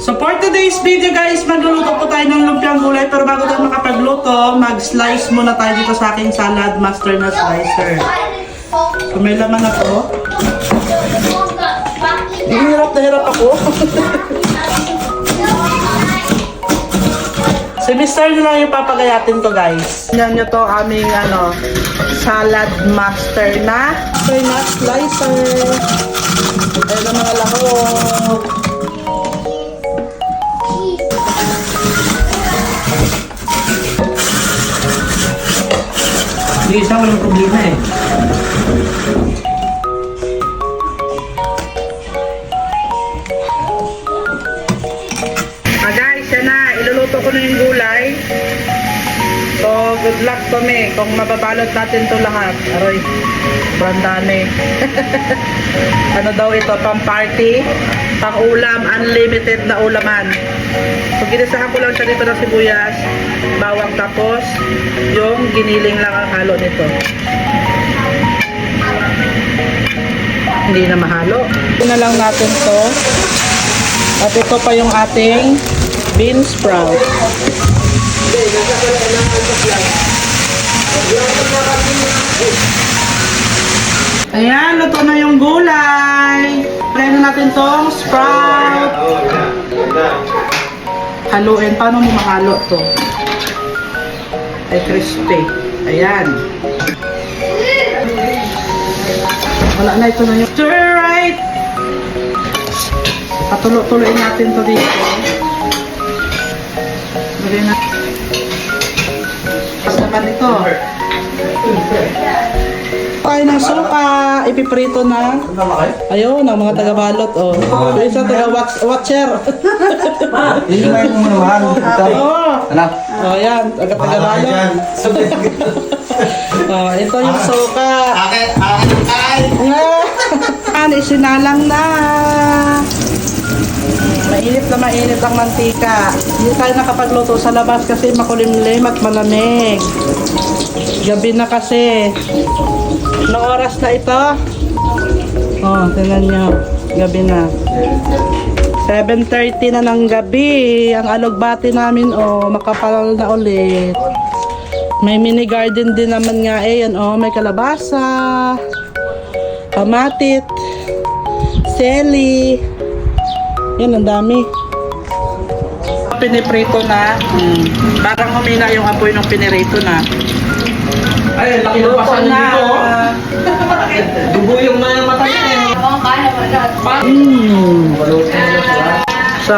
So for today's video guys, magluluto po tayo ng lumpiang gulay. Pero bago tayo makapagluto, mag-slice muna tayo dito sa aking salad master na slicer. So may laman ako. Hirap na hirap ako. Si Mr. na lang yung papagayatin to guys. Yan nyo to aming salad master na slicer. Ayun ang mga lahok. Yung isa walang problema eh. Guys, yan na. Iluluto ko na yung gulay. So, good luck to me. Kung mababalot natin to lahat. Aroy, brandane. Ano daw ito? Pang-party, pang-ulam, unlimited na ulaman. So, ginisahan ko lang siya dito ng sibuyas, bawang, tapos yung giniling lang ang halo nito. Hindi na mahalo. Ito na lang natin to. At ito pa yung ating bean sprout. Ayan, luto na yung gulay. Try na natin tong sprout. Haluin. Paano mo mahalo to? Ay, crispy. Ayan. Wala na, ito na yung stir right. Patulo-tuloy natin to dito. Bali na. Tapos naman ito. Tayo ng suka. Ipiprito na. Ayun, ang mga taga-balot. Oh. Yung isang taga-watcher. Hindi ba yung manuhan? Oo. Anak. Oh, yan. Taga-balot. Oh, ito yung suka. Yan, isinalang na. Mainit ang mantika. Hindi tayo nakapagluto sa labas kasi makulimlim at malamig. Gabi na kasi. Anong oras na ito? Oh, tingnan nyo. Gabi na. 7:30 na ng gabi. Ang alugbati namin, makapal na ulit. May mini garden din naman nga yan, may kalabasa, kamatit, seli. Yan, ang dami. Piniprito na. Parang humina yung apoy ng pinirito na. Ay, laki ng pasan na. dito. Dugo yung mata niya eh.